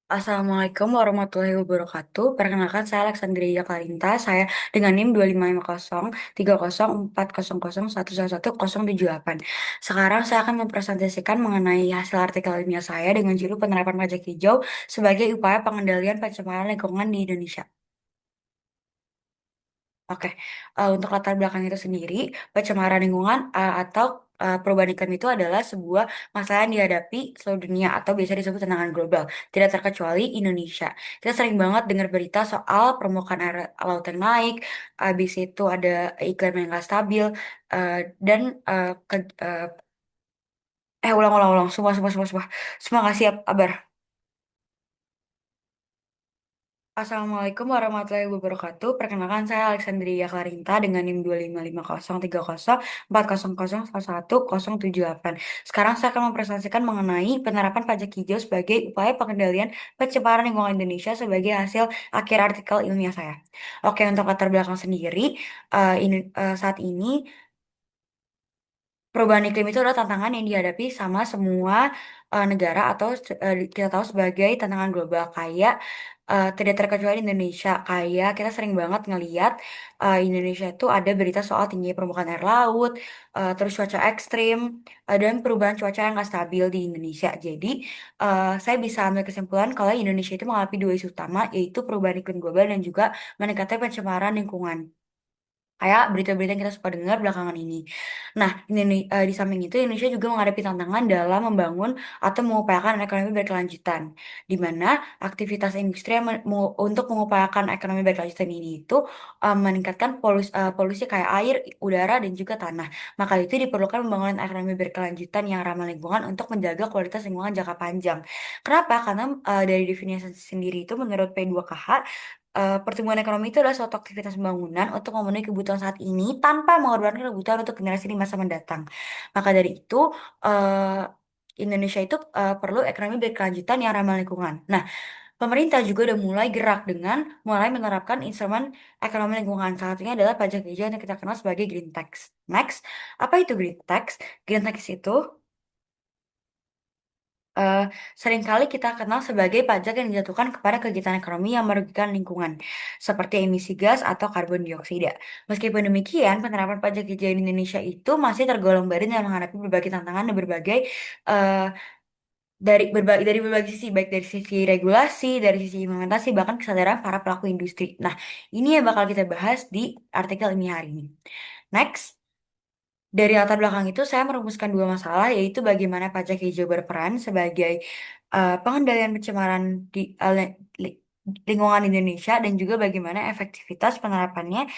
Assalamualaikum warahmatullahi wabarakatuh. Perkenalkan saya Alexandria Karinta. Saya dengan NIM 25503040011178. Sekarang saya akan mempresentasikan mengenai hasil artikel ilmiah saya dengan judul penerapan pajak hijau sebagai upaya pengendalian pencemaran lingkungan di Indonesia. Oke, untuk latar belakang itu sendiri, pencemaran lingkungan atau perubahan iklim itu adalah sebuah masalah yang dihadapi seluruh dunia atau biasa disebut tantangan global, tidak terkecuali Indonesia. Kita sering banget dengar berita soal permukaan air laut yang naik, habis itu ada iklim yang nggak stabil, eh, dan ulang, semua nggak siap, Abar. Assalamualaikum warahmatullahi wabarakatuh. Perkenalkan saya Alexandria Klarinta dengan NIM 255030401178. Sekarang saya akan mempresentasikan mengenai penerapan pajak hijau sebagai upaya pengendalian pencemaran lingkungan Indonesia sebagai hasil akhir artikel ilmiah saya. Oke, untuk latar belakang sendiri, saat ini perubahan iklim itu adalah tantangan yang dihadapi sama semua negara atau kita tahu sebagai tantangan global kayak tidak terkecuali Indonesia. Kayak kita sering banget ngeliat Indonesia itu ada berita soal tinggi permukaan air laut, terus cuaca ekstrim, dan perubahan cuaca yang nggak stabil di Indonesia. Jadi saya bisa ambil kesimpulan kalau Indonesia itu mengalami dua isu utama, yaitu perubahan iklim global dan juga meningkatnya pencemaran lingkungan. Kayak berita-berita yang kita suka dengar belakangan ini. Nah, di samping itu Indonesia juga menghadapi tantangan dalam membangun atau mengupayakan ekonomi berkelanjutan, di mana aktivitas industri yang untuk mengupayakan ekonomi berkelanjutan ini itu meningkatkan polusi kayak air, udara, dan juga tanah. Maka itu diperlukan pembangunan ekonomi berkelanjutan yang ramah lingkungan untuk menjaga kualitas lingkungan jangka panjang. Kenapa? Karena dari definisi sendiri itu menurut P2KH pertumbuhan ekonomi itu adalah suatu aktivitas pembangunan untuk memenuhi kebutuhan saat ini tanpa mengorbankan kebutuhan untuk generasi di masa mendatang. Maka dari itu, eh, Indonesia itu perlu ekonomi berkelanjutan yang ramah lingkungan. Nah, pemerintah juga udah mulai gerak dengan mulai menerapkan instrumen ekonomi lingkungan. Salah satunya adalah pajak hijau yang kita kenal sebagai Green Tax. Next, apa itu Green Tax? Green Tax itu eh, seringkali kita kenal sebagai pajak yang dijatuhkan kepada kegiatan ekonomi yang merugikan lingkungan, seperti emisi gas atau karbon dioksida. Meskipun demikian, penerapan pajak hijau di Indonesia itu masih tergolong baru dan menghadapi berbagai tantangan dan berbagai eh, dari berbagai sisi, baik dari sisi regulasi, dari sisi implementasi, bahkan kesadaran para pelaku industri. Nah, ini yang bakal kita bahas di artikel ini hari ini. Next. Dari latar belakang itu, saya merumuskan dua masalah, yaitu bagaimana pajak hijau berperan sebagai pengendalian pencemaran di li- lingkungan Indonesia dan juga bagaimana efektivitas penerapannya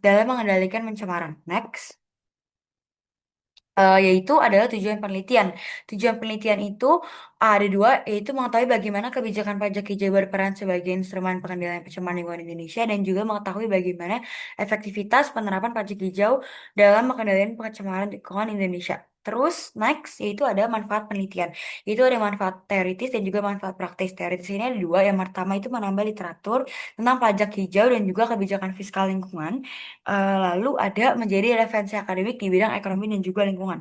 dalam mengendalikan pencemaran. Next. Yaitu adalah tujuan penelitian. Tujuan penelitian itu ada dua, yaitu mengetahui bagaimana kebijakan pajak hijau berperan sebagai instrumen pengendalian pencemaran lingkungan Indonesia dan juga mengetahui bagaimana efektivitas penerapan pajak hijau dalam pengendalian pencemaran lingkungan Indonesia. Terus next yaitu ada manfaat penelitian. Itu ada manfaat teoritis dan juga manfaat praktis. Teoritis ini ada dua. Yang pertama itu menambah literatur tentang pajak hijau dan juga kebijakan fiskal lingkungan. Lalu ada menjadi referensi akademik di bidang ekonomi dan juga lingkungan.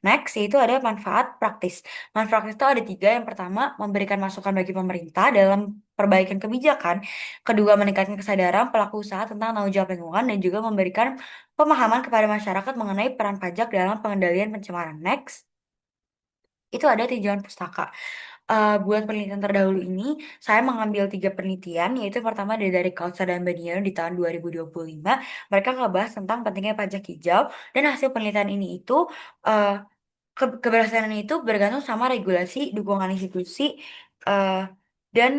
Next, yaitu ada manfaat praktis. Manfaat praktis itu ada tiga. Yang pertama, memberikan masukan bagi pemerintah dalam perbaikan kebijakan. Kedua, meningkatkan kesadaran pelaku usaha tentang tanggung jawab lingkungan dan juga memberikan pemahaman kepada masyarakat mengenai peran pajak dalam pengendalian pencemaran. Next, itu ada tinjauan pustaka. Buat penelitian terdahulu ini, saya mengambil tiga penelitian, yaitu pertama dari Kautsa dan Baniano di tahun 2025. Mereka ngebahas tentang pentingnya pajak hijau, dan hasil penelitian ini itu eh, keberhasilan itu bergantung sama regulasi, dukungan institusi, eh, dan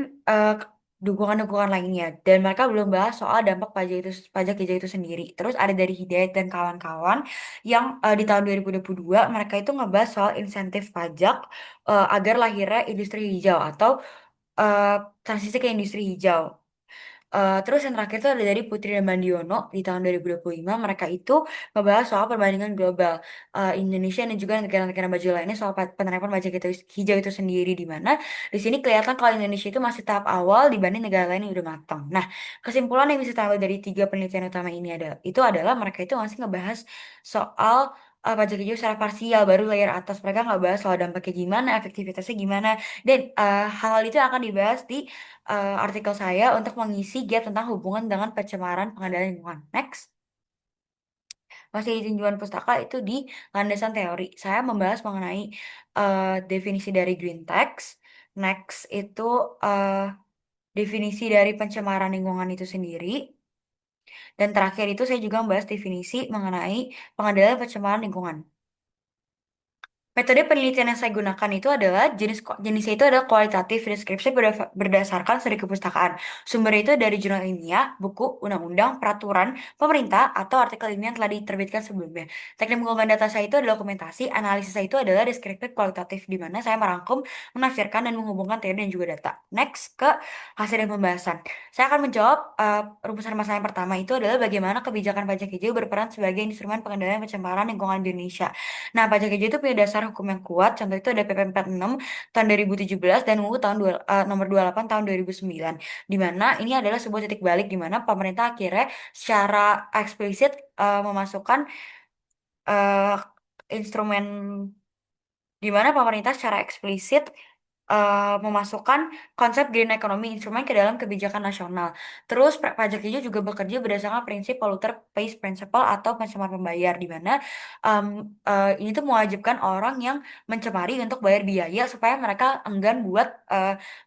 dukungan-dukungan lainnya. Dan mereka belum bahas soal dampak pajak hijau itu sendiri. Terus ada dari Hidayat dan kawan-kawan yang di tahun 2022 mereka itu ngebahas soal insentif pajak agar lahirnya industri hijau atau eh, transisi ke industri hijau. Terus yang terakhir itu ada dari Putri dan Mandiono di tahun 2025. Mereka itu membahas soal perbandingan global Indonesia dan juga negara-negara maju lainnya soal penerapan pajak hijau itu sendiri di mana di sini kelihatan kalau Indonesia itu masih tahap awal dibanding negara lain yang udah matang. Nah, kesimpulan yang bisa tahu dari tiga penelitian utama ini itu adalah mereka itu masih ngebahas soal pajak hijau secara parsial, baru layer atas mereka nggak bahas soal dampaknya gimana, efektivitasnya gimana, dan hal-hal itu akan dibahas di artikel saya untuk mengisi gap tentang hubungan dengan pencemaran pengendalian lingkungan. Next, masih di tinjauan pustaka itu di landasan teori. Saya membahas mengenai definisi dari green text. Next itu eh, definisi dari pencemaran lingkungan itu sendiri. Dan terakhir itu saya juga membahas definisi mengenai pengendalian pencemaran lingkungan. Metode penelitian yang saya gunakan itu adalah jenisnya itu adalah kualitatif deskripsi berdasarkan studi kepustakaan. Sumbernya itu dari jurnal ilmiah, buku, undang-undang, peraturan, pemerintah, atau artikel ilmiah yang telah diterbitkan sebelumnya. Teknik mengumpulkan data saya itu adalah dokumentasi, analisis saya itu adalah deskriptif kualitatif, di mana saya merangkum, menafsirkan, dan menghubungkan teori dan juga data. Next, ke hasil dan pembahasan. Saya akan menjawab rumusan masalah yang pertama itu adalah bagaimana kebijakan pajak hijau berperan sebagai instrumen pengendalian pencemaran lingkungan di Indonesia. Nah, pajak hijau itu punya dasar hukum yang kuat. Contoh itu ada PP 6 tahun 2017 dan UU nomor 28 tahun 2009. Di mana ini adalah sebuah titik balik di mana pemerintah akhirnya secara eksplisit memasukkan eh, instrumen di mana pemerintah secara eksplisit memasukkan konsep green economy instrumen ke dalam kebijakan nasional. Terus pajak hijau juga bekerja berdasarkan prinsip polluter pays principle atau pencemar pembayar di mana em, ini tuh mewajibkan orang yang mencemari untuk bayar biaya supaya mereka enggan buat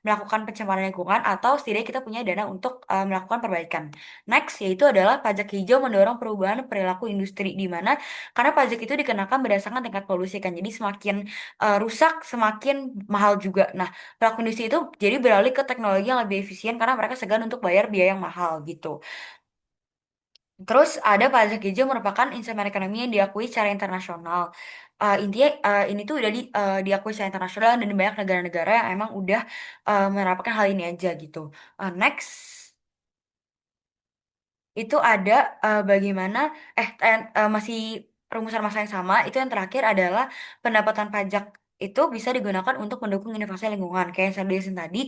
melakukan pencemaran lingkungan atau setidaknya kita punya dana untuk melakukan perbaikan. Next yaitu adalah pajak hijau mendorong perubahan perilaku industri di mana karena pajak itu dikenakan berdasarkan tingkat polusi kan. Jadi semakin rusak semakin mahal juga. Nah, pelaku industri itu jadi beralih ke teknologi yang lebih efisien karena mereka segan untuk bayar biaya yang mahal gitu. Terus ada pajak hijau merupakan instrumen ekonomi yang diakui secara internasional. Intinya ini tuh udah diakui secara internasional dan di banyak negara-negara yang emang udah menerapkan hal ini aja gitu. Next itu ada bagaimana masih rumusan masa yang sama itu yang terakhir adalah pendapatan pajak itu bisa digunakan untuk mendukung inovasi lingkungan kayak yang saya jelasin tadi.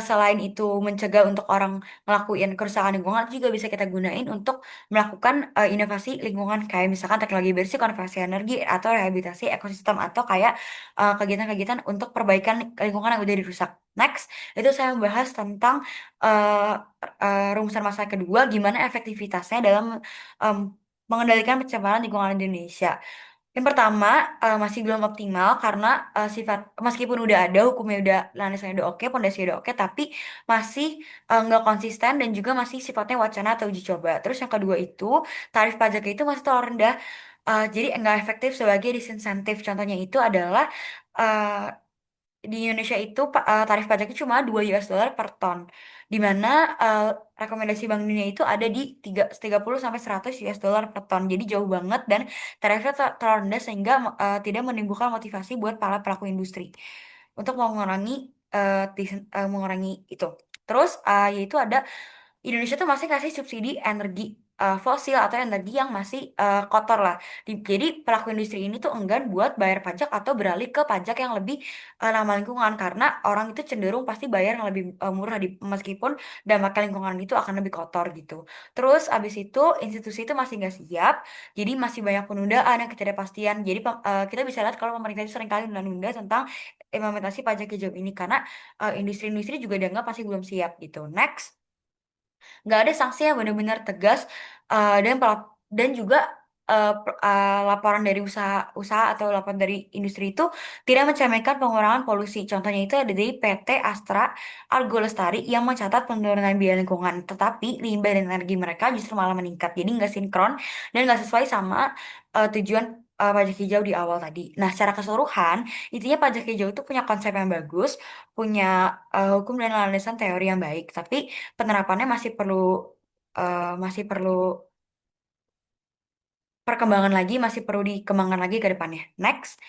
Selain itu mencegah untuk orang ngelakuin kerusakan lingkungan itu juga bisa kita gunain untuk melakukan inovasi lingkungan kayak misalkan teknologi bersih konservasi energi atau rehabilitasi ekosistem atau kayak kegiatan-kegiatan untuk perbaikan lingkungan yang udah dirusak. Next itu saya membahas tentang eh, rumusan masalah kedua, gimana efektivitasnya dalam em, mengendalikan pencemaran lingkungan di Indonesia. Yang pertama, masih belum optimal karena sifat meskipun udah ada hukumnya udah landasannya udah oke, pondasinya udah oke, tapi masih nggak konsisten dan juga masih sifatnya wacana atau uji coba. Terus yang kedua itu tarif pajak itu masih terlalu rendah, jadi nggak efektif sebagai disinsentif. Contohnya itu adalah eh, di Indonesia itu tarif pajaknya cuma 2 US dollar per ton. Di mana eh, rekomendasi Bank Dunia itu ada di 30 sampai 100 US dollar per ton. Jadi jauh banget dan tarifnya terlalu rendah sehingga tidak menimbulkan motivasi buat para pelaku industri untuk mengurangi mengurangi itu. Terus yaitu ada Indonesia tuh masih kasih subsidi energi fosil atau energi yang masih kotor lah. Jadi pelaku industri ini tuh enggan buat bayar pajak atau beralih ke pajak yang lebih ramah lingkungan karena orang itu cenderung pasti bayar yang lebih murah meskipun dampak lingkungan itu akan lebih kotor gitu. Terus abis itu institusi itu masih nggak siap, jadi masih banyak penundaan dan ketidakpastian. Jadi kita bisa lihat kalau pemerintah itu seringkali menunda tentang implementasi pajak hijau ini karena industri-industri juga dianggap masih belum siap gitu. Next nggak ada sanksi yang benar-benar tegas dan juga laporan dari usaha atau laporan dari industri itu tidak mencerminkan pengurangan polusi. Contohnya itu ada dari PT Astra Argo Lestari yang mencatat penurunan biaya lingkungan, tetapi limbah dan energi mereka justru malah meningkat. Jadi nggak sinkron dan nggak sesuai sama tujuan pajak hijau di awal tadi. Nah, secara keseluruhan, intinya pajak hijau itu punya konsep yang bagus, punya hukum dan landasan teori yang baik, tapi penerapannya masih perlu perkembangan lagi, masih perlu dikembangkan lagi ke depannya. Next,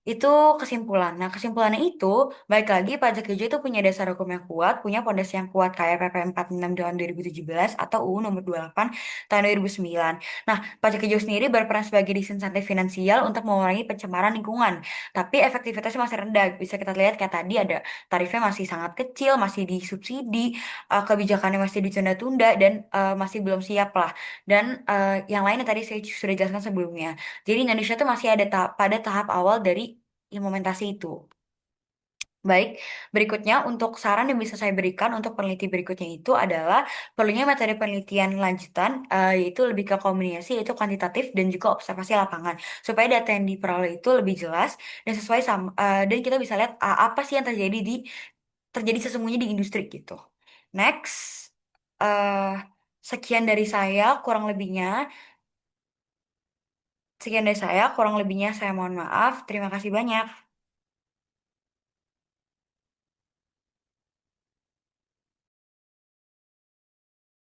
Itu kesimpulan. Nah, kesimpulannya itu, baik lagi pajak hijau itu punya dasar hukum yang kuat, punya pondasi yang kuat kayak PP 46 tahun 2017 atau UU nomor 28 tahun 2009. Nah, pajak hijau sendiri berperan sebagai disinsentif finansial untuk mengurangi pencemaran lingkungan. Tapi efektivitasnya masih rendah. Bisa kita lihat kayak tadi ada tarifnya masih sangat kecil, masih disubsidi, kebijakannya masih ditunda-tunda, dan masih belum siap lah. Dan yang lain yang tadi saya sudah jelaskan sebelumnya. Jadi Indonesia tuh masih ada pada tahap awal dari implementasi itu. Baik, berikutnya untuk saran yang bisa saya berikan untuk peneliti berikutnya itu adalah perlunya metode penelitian lanjutan, yaitu lebih ke kombinasi, yaitu kuantitatif dan juga observasi lapangan, supaya data yang diperoleh itu lebih jelas dan sesuai sama, dan kita bisa lihat apa sih yang terjadi sesungguhnya di industri gitu. Next, eh sekian dari saya, kurang lebihnya. Sekian dari saya, kurang lebihnya saya mohon maaf. Terima kasih banyak.